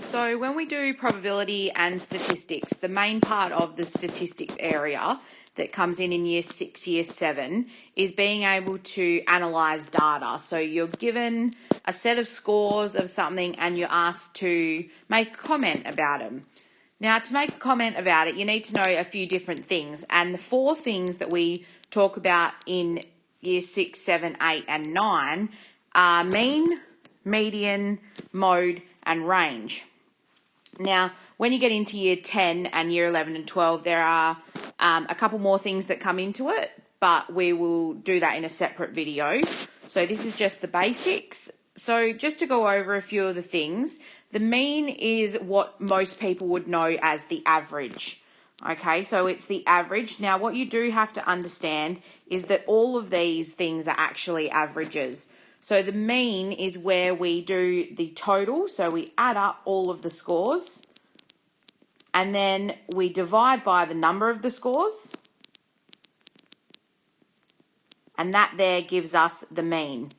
So when we do probability and statistics, the main part of the statistics area that comes in year 6, year 7 is being able to analyse data. So you're given a set of scores of something and you're asked to make a comment about them. Now, to make a comment about it, you need to know a few different things. And the 4 things that we talk about in year 6, 7, 8 and 9 are mean, median, mode and range. Now, when you get into year 10 and year 11 and 12, there are a couple more things that come into it, but we will do that in a separate video. So this is just the basics. So just to go over a few of the things, the mean is what most people would know as the average. Okay, so it's the average. Now, what you do have to understand is that all of these things are actually averages. So the mean is where we do the total, so we add up all of the scores, and then we divide by the number of the scores, and that there gives us the mean.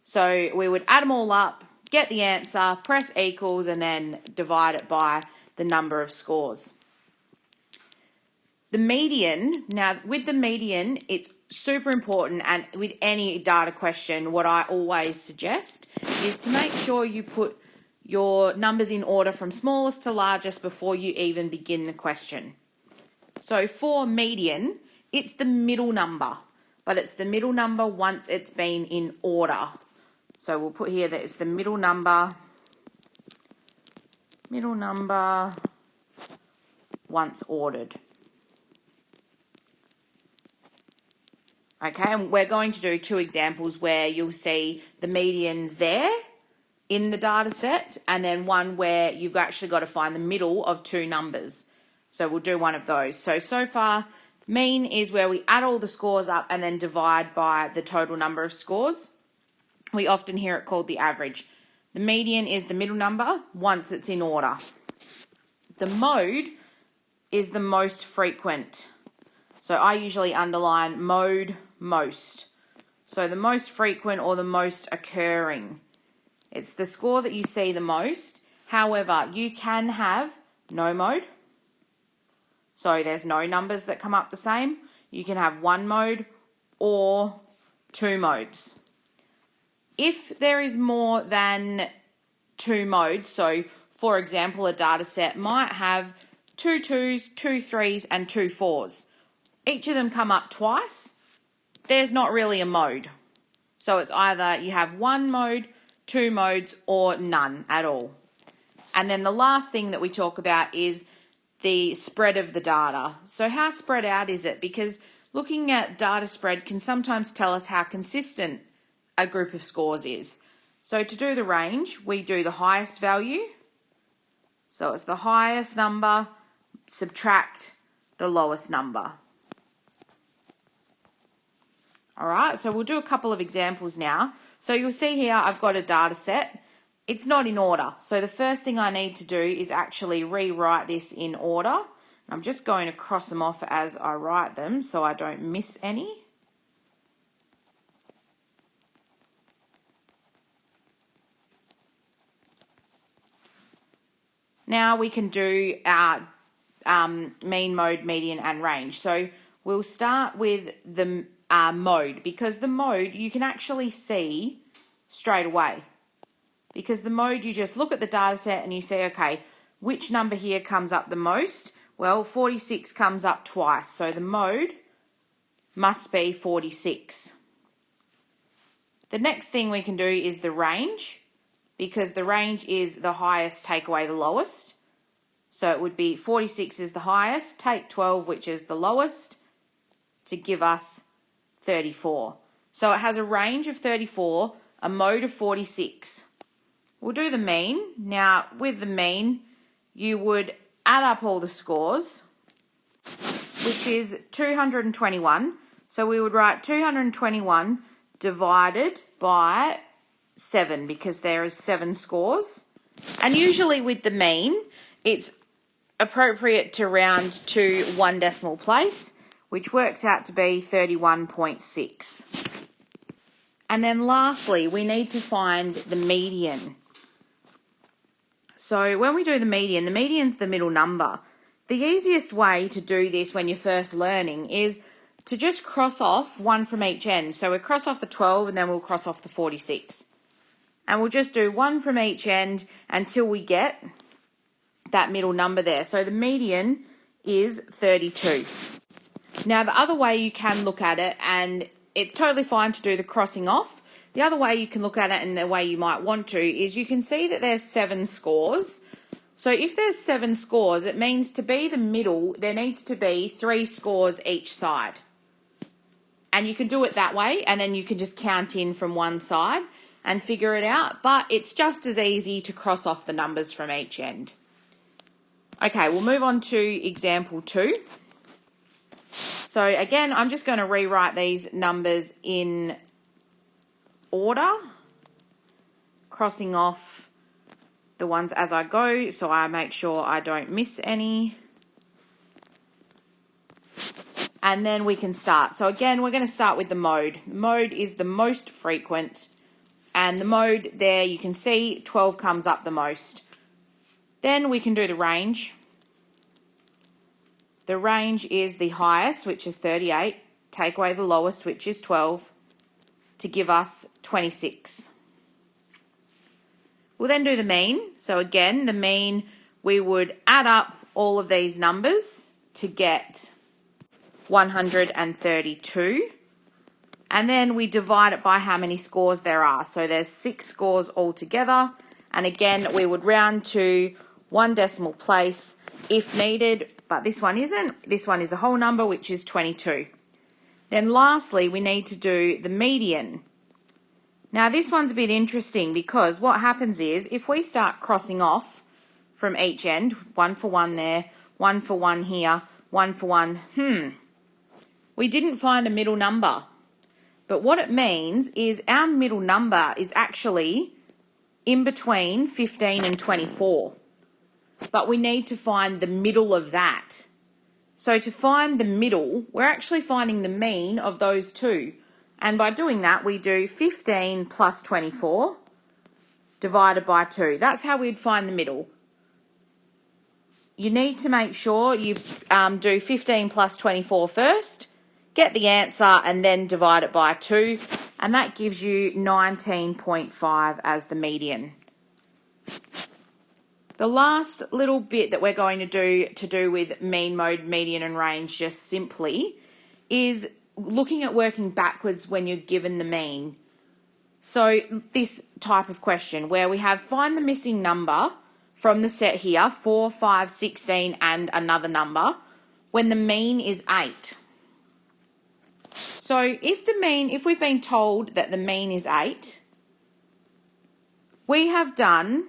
So we would add them all up, get the answer, press equals, and then divide it by the number of scores. The median, now with the median, it's super important, and with any data question, what I always suggest is to make sure you put your numbers in order from smallest to largest before you even begin the question. So for median, it's the middle number, but it's the middle number once it's been in order. So we'll put here that it's the middle number once ordered. Okay, and we're going to do 2 examples where you'll see the medians there in the data set, and then one where you've actually got to find the middle of 2 numbers. So we'll do one of those. So far, mean is where we add all the scores up and then divide by the total number of scores. We often hear it called the average. The median is the middle number once it's in order. The mode is the most frequent. So I usually underline mode most. So the most frequent or the most occurring. It's the score that you see the most. However, you can have no mode. So there's no numbers that come up the same. You can have 1 mode or 2 modes. If there is more than 2 modes, so for example, a data set might have 2 2s, 2 3s and 2 4s. Each of them come up twice. There's not really a mode. So it's either you have 1 mode, 2 modes, or none at all. And then the last thing that we talk about is the spread of the data. So how spread out is it? Because looking at data spread can sometimes tell us how consistent a group of scores is. So to do the range, we do the highest value. So it's the highest number, subtract the lowest number. All right, so we'll do a couple of examples now. So you'll see here I've got a data set. It's not in order. So the first thing I need to do is actually rewrite this in order. I'm just going to cross them off as I write them so I don't miss any. Now we can do our mean, mode, median and range. So we'll start with the mode, because the mode you can actually see straight away. Because the mode, you just look at the data set and you say, okay, which number here comes up the most? Well, 46 comes up twice, so the mode must be 46. The next thing we can do is the range, because the range is the highest, take away the lowest. So it would be 46 is the highest, take 12, which is the lowest, to give us 34. So it has a range of 34, a mode of 46. We'll do the mean. Now, with the mean, you would add up all the scores, which is 221. So we would write 221 divided by 7, because there is 7 scores. And usually with the mean, it's appropriate to round to 1 decimal place, which works out to be 31.6. And then lastly, we need to find the median. So when we do the median's the middle number. The easiest way to do this when you're first learning is to just cross off one from each end. So we'll cross off the 12 and then we'll cross off the 46. And we'll just do one from each end until we get that middle number there. So the median is 32. Now the other way you can look at it, and it's totally fine to do the crossing off, the other way you can look at it and the way you might want to is you can see that there's 7 scores. So if there's 7 scores, it means to be the middle, there needs to be 3 scores each side. And you can do it that way, and then you can just count in from one side and figure it out. But it's just as easy to cross off the numbers from each end. Okay, we'll move on to example 2. So again, I'm just going to rewrite these numbers in order, crossing off the ones as I go so I make sure I don't miss any. And then we can start. So again, we're going to start with the mode. The mode is the most frequent, and the mode there you can see 12 comes up the most. Then we can do the range. The range is the highest, which is 38, take away the lowest, which is 12, to give us 26. We'll then do the mean. So again, the mean, we would add up all of these numbers to get 132. And then we divide it by how many scores there are. So there's 6 scores altogether. And again, we would round to 1 decimal place if needed, but this one isn't. This one is a whole number, which is 22. Then lastly, we need to do the median. Now this one's a bit interesting because what happens is if we start crossing off from each end, 1 for 1 there, 1 for 1 here, 1 for 1, we didn't find a middle number. But what it means is our middle number is actually in between 15 and 24. But we need to find the middle of that. So to find the middle, we're actually finding the mean of those two. And by doing that, we do 15 plus 24 divided by 2. That's how we'd find the middle. You need to make sure you do 15 plus 24 first, get the answer, and then divide it by 2. And that gives you 19.5 as the median. The last little bit that we're going to do with mean, mode, median and range just simply is looking at working backwards when you're given the mean. So this type of question where we have find the missing number from the set here, 4, 5, 16 and another number, when the mean is 8. So if we've been told that the mean is 8, we have done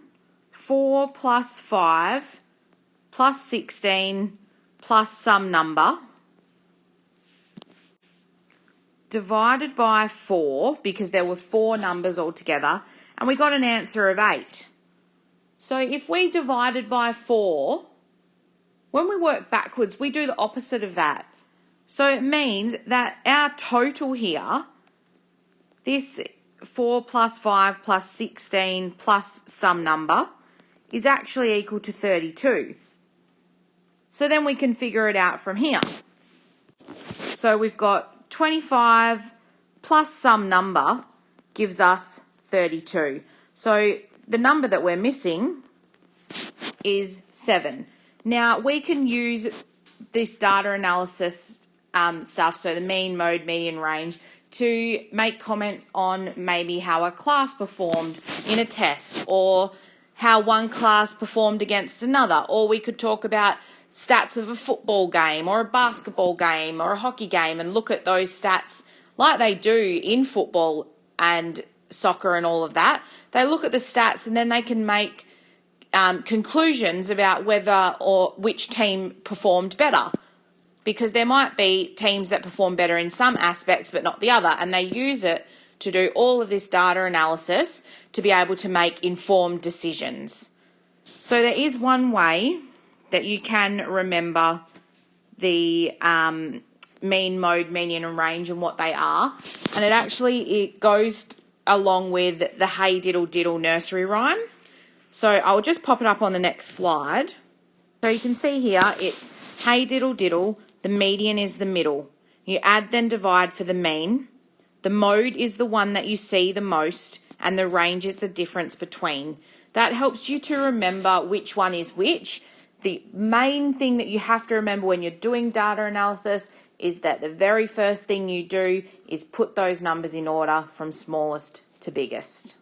4 plus 5 plus 16 plus some number divided by 4, because there were 4 numbers altogether, and we got an answer of 8. So if we divided by 4, when we work backwards, we do the opposite of that. So it means that our total here, this 4 plus 5 plus 16 plus some number, is actually equal to 32. So then we can figure it out from here. So we've got 25 plus some number gives us 32. So the number that we're missing is 7. Now we can use this data analysis stuff, so the mean, mode, median, range, to make comments on maybe how a class performed in a test, or how one class performed against another, or we could talk about stats of a football game or a basketball game or a hockey game and look at those stats like they do in football and soccer and all of that. They look at the stats and then they can make conclusions about whether or which team performed better, because there might be teams that perform better in some aspects but not the other, and they use it to do all of this data analysis to be able to make informed decisions. So there is one way that you can remember the mean, mode, median and range and what they are, and it goes along with the Hey Diddle Diddle nursery rhyme. So I'll just pop it up on the next slide. So you can see here, it's hey diddle diddle, the median is the middle. You add then divide for the mean. The mode is the one that you see the most, and the range is the difference between. That helps you to remember which one is which. The main thing that you have to remember when you're doing data analysis is that the very first thing you do is put those numbers in order from smallest to biggest.